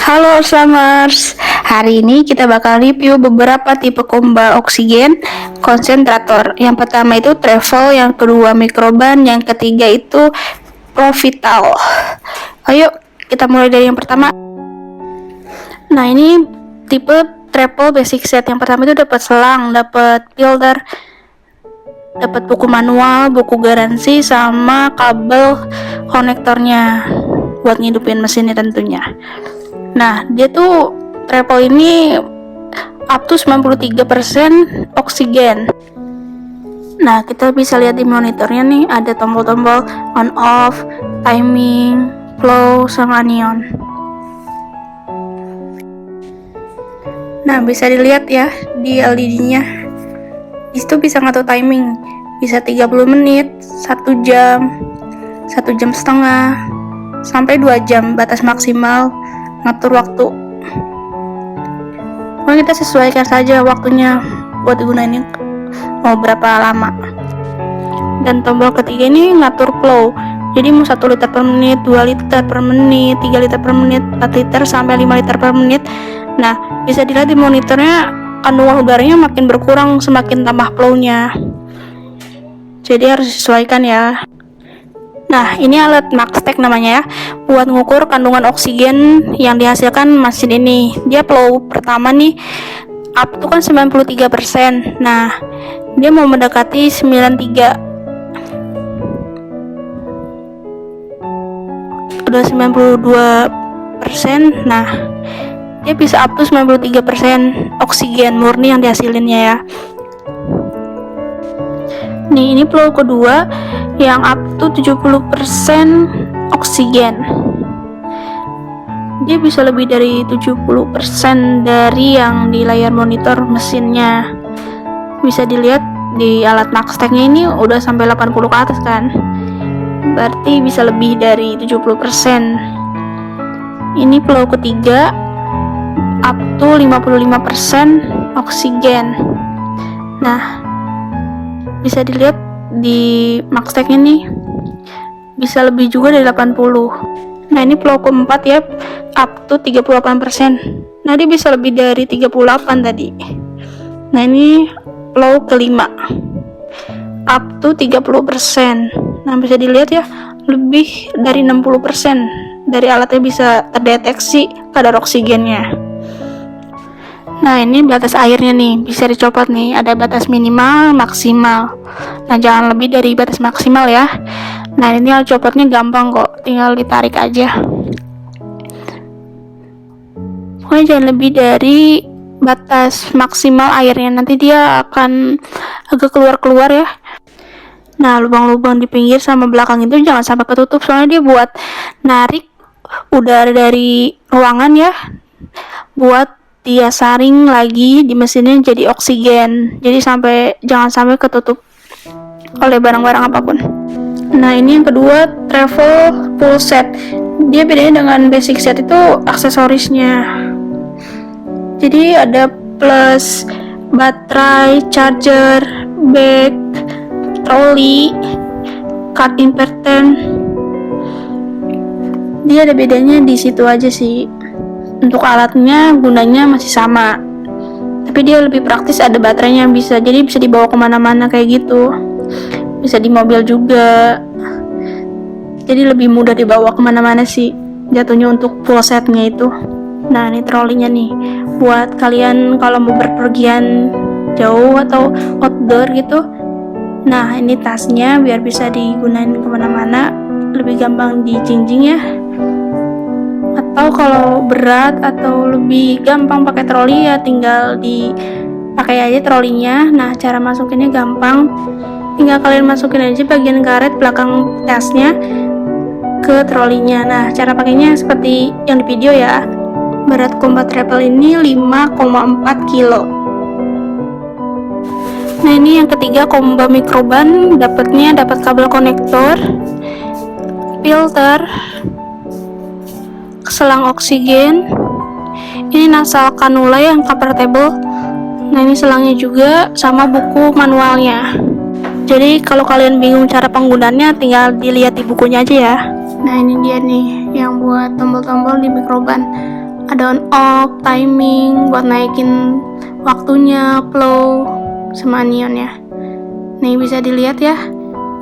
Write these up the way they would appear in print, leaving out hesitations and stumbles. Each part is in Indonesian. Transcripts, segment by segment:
Halo Slamers, hari ini kita bakal review beberapa tipe kombal oksigen konsentrator. Yang pertama itu travel, yang kedua mikroban, yang ketiga itu provital. Ayo kita mulai dari yang pertama. Nah, ini tipe travel basic set. Yang pertama itu dapat selang, dapat filter, dapat buku manual, buku garansi, sama kabel konektornya buat ngidupin mesinnya tentunya. Nah, dia tuh travel ini up to 93% oksigen. Nah, kita bisa lihat di monitornya nih, ada tombol-tombol on off, timing, flow, sama neon. Nah, bisa dilihat ya di LED-nya. Disitu bisa ngatur timing, bisa 30 menit, 1 jam, 1 jam setengah, sampai 2 jam batas maksimal ngatur waktu. Pokoknya kita sesuaikan saja waktunya buat digunain mau berapa lama. Dan tombol ketiga ini ngatur flow, jadi mau 1 liter per menit, 2 liter per menit, 3 liter per menit, 4 liter sampai 5 liter per menit. Nah, bisa dilihat di monitornya kandungan udaranya makin berkurang semakin tambah flow-nya, jadi harus disesuaikan ya. Nah, ini alat Maxtec namanya ya, buat ngukur kandungan oksigen yang dihasilkan mesin ini. Dia flow pertama nih, up tuh kan 93%. Nah, dia mau mendekati 93. Udah 92%. Nah, dia bisa up to 93% oksigen murni yang dihasilinnya ya. Nih, ini flow kedua yang up to 70% oksigen. Dia bisa lebih dari 70% dari yang di layar monitor mesinnya. Bisa dilihat di alat Maxtec-nya ini udah sampai 80 ke atas kan. Berarti bisa lebih dari 70%. Ini flow ketiga up to 55% oksigen. Nah, bisa dilihat di Maxtec-nya nih bisa lebih juga dari 80. Nah, ini flow keempat ya, up to 38%. Nah, dia bisa lebih dari 38 tadi. Nah, ini flow kelima, up to 30%. Nah, bisa dilihat ya, lebih dari 60% dari alatnya bisa terdeteksi kadar oksigennya. Nah, ini batas airnya nih, bisa dicopot nih, ada batas minimal, maksimal. Nah, jangan lebih dari batas maksimal ya. Nah, ini copotnya gampang kok, tinggal ditarik aja. Pokoknya jangan lebih dari batas maksimal airnya, nanti dia akan agak keluar-keluar ya. Nah, lubang-lubang di pinggir sama belakang itu jangan sampai ketutup, soalnya dia buat narik udara dari ruangan ya, buat dia saring lagi di mesinnya jadi oksigen, jadi jangan sampai ketutup oleh barang-barang apapun. Nah, ini yang kedua, travel full set. Dia bedanya dengan basic set itu aksesorisnya. Jadi ada plus baterai, charger, bag, trolley, card inverter. Dia ada bedanya di situ aja sih. Untuk alatnya gunanya masih sama, tapi dia lebih praktis, ada baterainya, jadi bisa dibawa kemana-mana kayak gitu, bisa di mobil juga, jadi lebih mudah dibawa kemana-mana sih jatuhnya untuk full setnya itu. Nah, ini trolinya nih buat kalian kalau mau berpergian jauh atau outdoor gitu. Nah, ini tasnya biar bisa digunain kemana-mana, lebih gampang dijinjing ya. Atau kalau berat atau lebih gampang pakai troli ya tinggal dipakai aja trolinya. Nah, cara masukinnya gampang, tinggal kalian masukin aja bagian karet belakang tasnya ke trolinya. Nah, cara pakainya seperti yang di video ya. Berat Combat Travel ini 5,4 kilo. Nah, ini yang ketiga, komba mikroban. Dapat kabel konektor, filter, selang oksigen, ini nasal kanula yang convertible. Nah, ini selangnya juga sama buku manualnya. Jadi kalau kalian bingung cara penggunaannya, tinggal dilihat di bukunya aja ya. Nah, ini dia nih yang buat tombol-tombol di mikroban. ada on off, timing buat naikin waktunya, flow sama anionnya. Nih bisa dilihat ya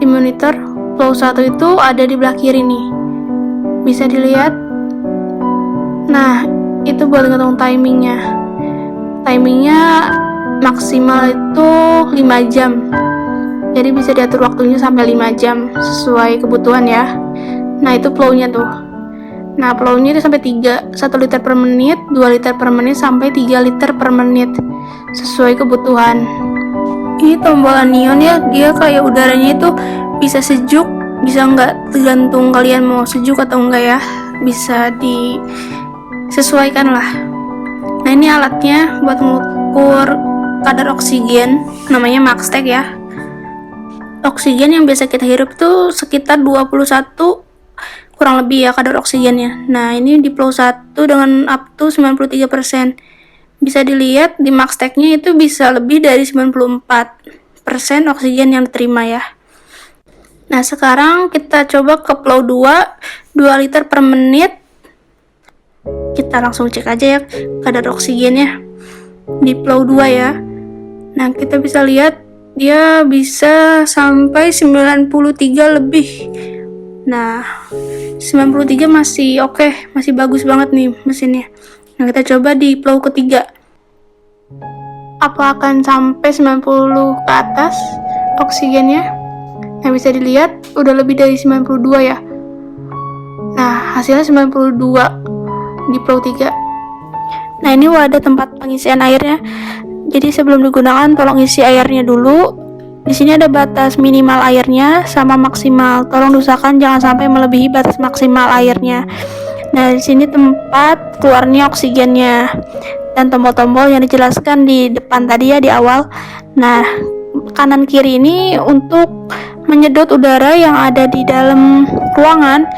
di monitor, flow 1 itu ada di belah kiri nih, bisa dilihat. Nah itu buat ngitung timingnya maksimal itu 5 jam, jadi bisa diatur waktunya sampai 5 jam sesuai kebutuhan ya. Nah itu flow-nya tuh. Nah flow-nya itu sampai 1 liter per menit, 2 liter per menit, sampai 3 liter per menit sesuai kebutuhan. Ini tombol anion ya, dia kayak udaranya itu bisa sejuk, bisa enggak, tergantung kalian mau sejuk atau enggak ya, bisa disesuaikan lah. Nah ini alatnya buat mengukur kadar oksigen, namanya Maxtec ya. Oksigen yang biasa kita hirup tuh sekitar 21 kurang lebih ya kadar oksigennya. Nah ini di flow 1 dengan up to 93%. Bisa dilihat di Maxtec-nya itu bisa lebih dari 94% oksigen yang diterima ya. Nah sekarang kita coba ke flow 2 liter per menit. Kita langsung cek aja ya kadar oksigennya di flow 2 ya. Nah kita bisa lihat dia bisa sampai 93 lebih. Nah 93 masih oke, masih bagus banget nih mesinnya. Nah kita coba di flow ketiga, apa akan sampai 90 ke atas oksigennya? Nah bisa dilihat udah lebih dari 92 ya. Nah hasilnya 92 di flow 3. Nah ini wadah tempat pengisian airnya, jadi sebelum digunakan tolong isi airnya dulu. Di sini ada batas minimal airnya sama maksimal. Tolong diusahakan jangan sampai melebihi batas maksimal airnya. Nah, di sini tempat keluarnya oksigennya dan tombol-tombol yang dijelaskan di depan tadi ya di awal. Nah, kanan kiri ini untuk menyedot udara yang ada di dalam ruangan,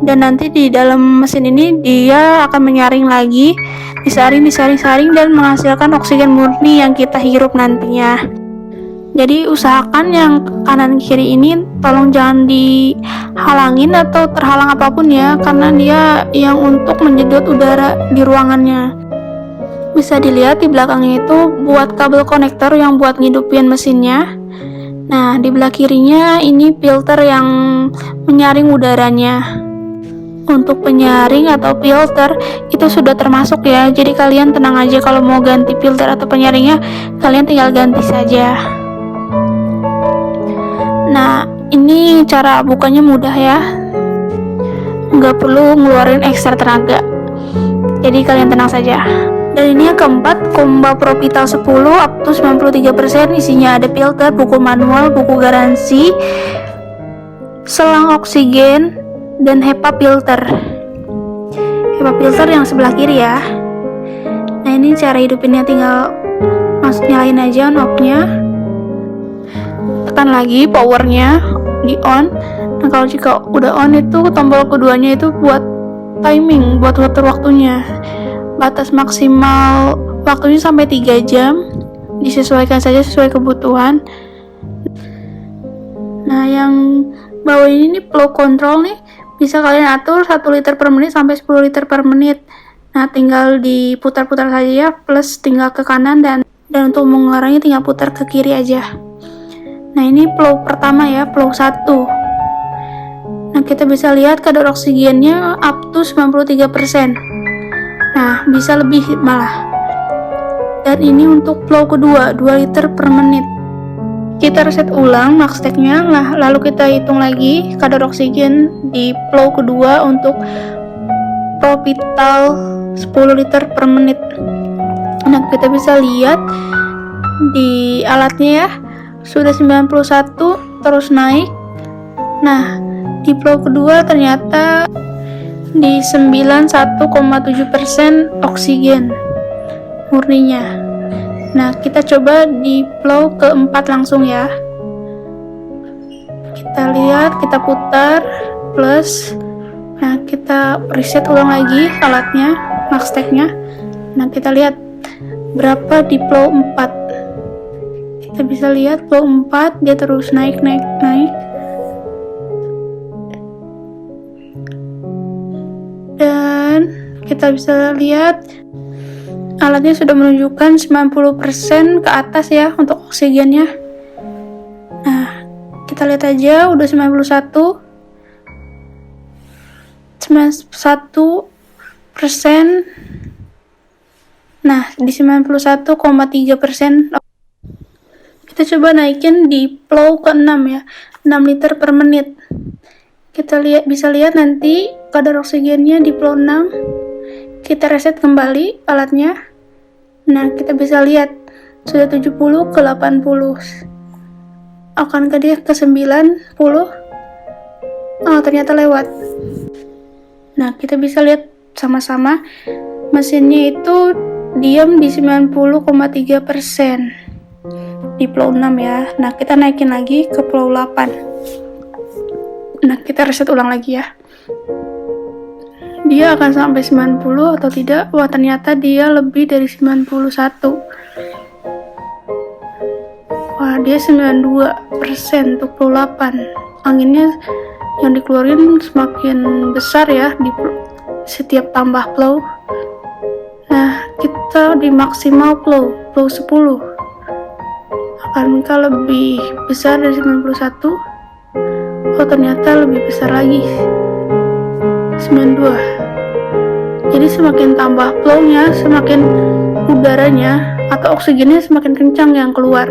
dan nanti di dalam mesin ini dia akan menyaring lagi, disaring dan menghasilkan oksigen murni yang kita hirup nantinya. Jadi usahakan yang kanan kiri ini tolong jangan dihalangin atau terhalang apapun ya, karena dia yang untuk menyedot udara di ruangannya. Bisa dilihat di belakangnya itu buat kabel konektor yang buat ngidupin mesinnya. Nah di belah kirinya ini filter yang menyaring udaranya. Untuk penyaring atau filter itu sudah termasuk ya, jadi kalian tenang aja, kalau mau ganti filter atau penyaringnya kalian tinggal ganti saja. Nah ini cara bukanya mudah ya, nggak perlu ngeluarin ekstra tenaga, jadi kalian tenang saja. Dan ini yang keempat, Comba Provital 10 up to 93%. Isinya ada filter, buku manual, buku garansi, selang oksigen, dan HEPA filter. HEPA filter yang sebelah kiri ya. Nah ini cara hidupinnya, tinggal nyalain aja on off-nya, tekan lagi powernya di on. Nah kalau jika udah on itu tombol keduanya itu buat timing, buat atur waktunya. Batas maksimal waktunya sampai 3 jam, disesuaikan saja sesuai kebutuhan. Nah yang bawah ini flow control nih, bisa kalian atur 1 liter per menit sampai 10 liter per menit. Nah tinggal diputar-putar saja ya, plus tinggal ke kanan, dan untuk mengurangi tinggal putar ke kiri aja. Nah ini flow pertama ya, flow 1. Nah kita bisa lihat kadar oksigennya up to 93%. Nah bisa lebih malah. Dan ini untuk flow kedua 2 liter per menit. Kita reset ulang Maxtec-nya, lalu kita hitung lagi kadar oksigen di flow kedua untuk Provital 10 liter per menit. Nah kita bisa lihat di alatnya ya, sudah 91 terus naik. Nah di flow kedua ternyata di 91,7% oksigen murninya. Nah kita coba di flow keempat langsung ya. Kita lihat, kita putar plus. Nah kita reset ulang lagi alatnya, Maxtec-nya. Nah kita lihat berapa di flow 4. Kita bisa lihat flow 4 dia terus naik. Dan kita bisa lihat alatnya sudah menunjukkan 90% ke atas ya untuk oksigennya. Nah, kita lihat aja udah 91%. Nah, di 91,3%. Kita coba naikin di flow ke 6 ya, 6 liter per menit. Kita bisa lihat nanti kadar oksigennya di flow 6. Kita reset kembali alatnya. Nah, kita bisa lihat sudah 70 ke 80. Akankah dia ke 90? Oh, ternyata lewat. Nah, kita bisa lihat sama-sama mesinnya itu diam di 90,3% di flow 6 ya. Nah, kita naikin lagi ke flow 8. Nah, kita reset ulang lagi ya. Dia akan sampai 90 atau tidak? Wah, ternyata dia lebih dari 91. Wah, dia 92% untuk flow 8. Anginnya yang dikeluarin semakin besar ya di setiap tambah flow. Nah, kita di maksimal flow 10. Akankah lebih besar dari 91? Oh, ternyata lebih besar lagi, 92. Jadi semakin tambah flow-nya, semakin udaranya atau oksigennya semakin kencang yang keluar.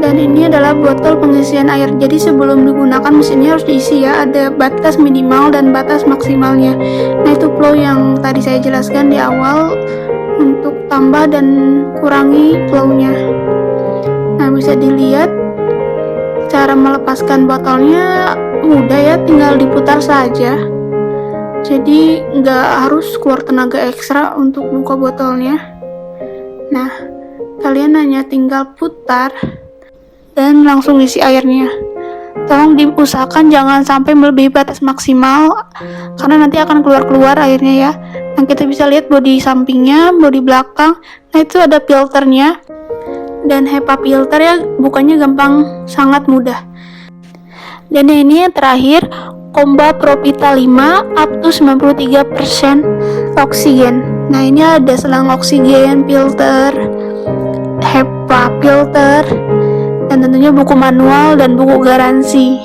Dan ini adalah botol pengisian air. Jadi sebelum digunakan mesinnya harus diisi ya, ada batas minimal dan batas maksimalnya. Nah, itu flow yang tadi saya jelaskan di awal untuk tambah dan kurangi flow-nya. Nah, bisa dilihat cara melepaskan botolnya mudah ya, tinggal diputar saja. Jadi nggak harus keluar tenaga ekstra untuk buka botolnya. Nah, kalian hanya tinggal putar dan langsung isi airnya. Tolong diusahakan jangan sampai melebihi batas maksimal, karena nanti akan keluar airnya ya. Nah, kita bisa lihat bodi sampingnya, bodi belakang. Nah, itu ada filternya. Dan HEPA filter ya, bukanya gampang, sangat mudah. Dan ini yang terakhir, Comba Propita 5 up to 93% oksigen. Nah, ini ada selang oksigen, filter, HEPA filter, dan tentunya buku manual dan buku garansi.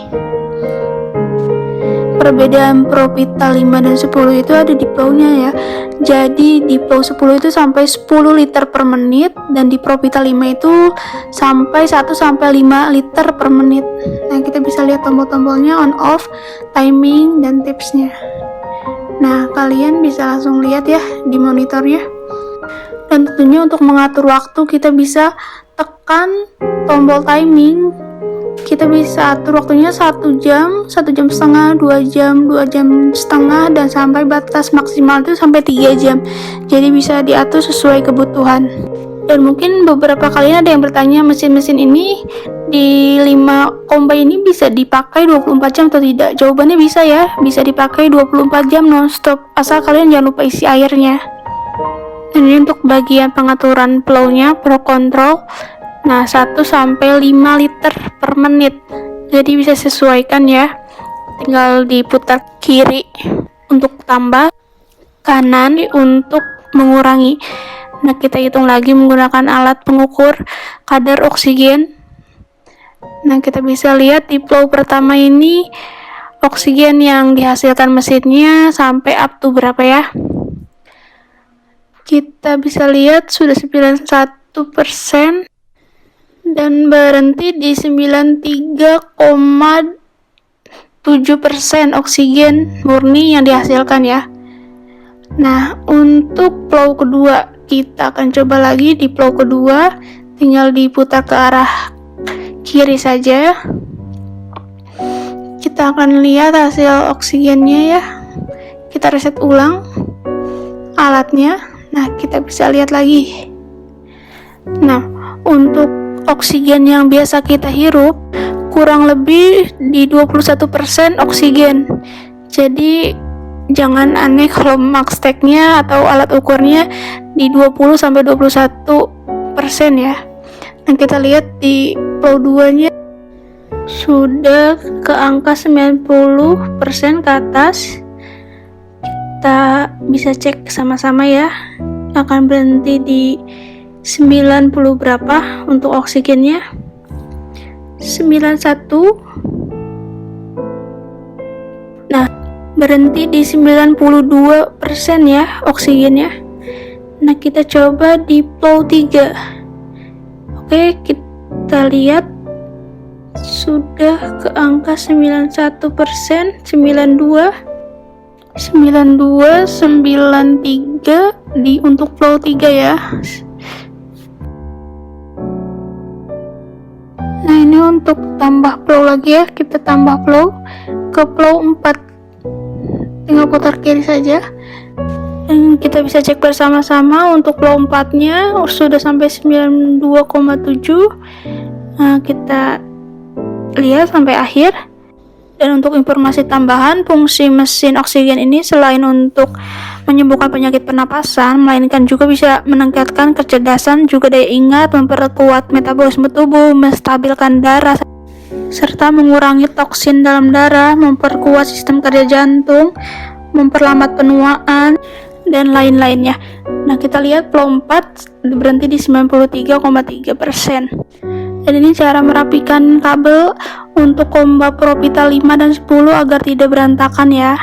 Perbedaan Propita 5 dan 10 itu ada di flow-nya ya. Jadi di flow 10 itu sampai 10 liter per menit, dan di Propita 5 itu sampai 1-5 liter per menit. Nah, kita bisa lihat tombol-tombolnya, on off, timing, dan tipsnya. Nah, kalian bisa langsung lihat ya di monitornya. Dan tentunya untuk mengatur waktu kita bisa tekan tombol timing. Kita bisa atur waktunya 1 jam, 1 jam setengah, 2 jam, 2 jam setengah, dan sampai batas maksimal itu sampai 3 jam. Jadi bisa diatur sesuai kebutuhan. Dan mungkin beberapa kalian ada yang bertanya, mesin-mesin ini di 5 Comba ini bisa dipakai 24 jam atau tidak? Jawabannya bisa ya, bisa dipakai 24 jam non-stop, asal kalian jangan lupa isi airnya. Dan ini untuk bagian pengaturan flow-nya, Pro Control. Nah, 1-5 liter per menit. Jadi bisa sesuaikan ya. Tinggal diputar kiri untuk tambah, kanan untuk mengurangi. Nah, kita hitung lagi menggunakan alat pengukur kadar oksigen. Nah, kita bisa lihat di flow pertama ini oksigen yang dihasilkan mesinnya sampai up to berapa ya? Kita bisa lihat sudah 91% dan berhenti di 93,7% oksigen murni yang dihasilkan ya. Nah, untuk flow kedua kita akan coba lagi di flow kedua, tinggal diputar ke arah kiri saja. Kita akan lihat hasil oksigennya ya. Kita reset ulang alatnya. Nah, kita bisa lihat lagi. Nah, untuk oksigen yang biasa kita hirup kurang lebih di 21% oksigen. Jadi jangan aneh kalau Maxtec-nya atau alat ukurnya di 20-21% ya. Nah, kita lihat di flow 2-nya sudah ke angka 90% ke atas. kita bisa cek sama-sama ya. Akan berhenti di 90 berapa untuk oksigennya. 91. Nah, berhenti di 92% ya oksigennya. Nah, kita coba di flow 3. Oke, kita lihat sudah ke angka 91%, 92, 93 di untuk flow 3 ya. Nah, ini untuk tambah flow lagi ya, kita tambah flow ke flow 4. Tinggal putar kiri saja. Dan kita bisa cek bersama-sama untuk flow 4-nya sudah sampai 92,7. Nah, kita lihat sampai akhir. Dan untuk informasi tambahan, fungsi mesin oksigen ini selain untuk menyembuhkan penyakit pernapasan, melainkan juga bisa meningkatkan kecerdasan, juga daya ingat, memperkuat metabolisme tubuh, menstabilkan darah, serta mengurangi toksin dalam darah, memperkuat sistem kerja jantung, memperlambat penuaan, dan lain-lainnya. Nah, kita lihat flow 4 berhenti di 93,3%. Dan ini cara merapikan kabel untuk Komba Pro Vita 5 dan 10 agar tidak berantakan ya.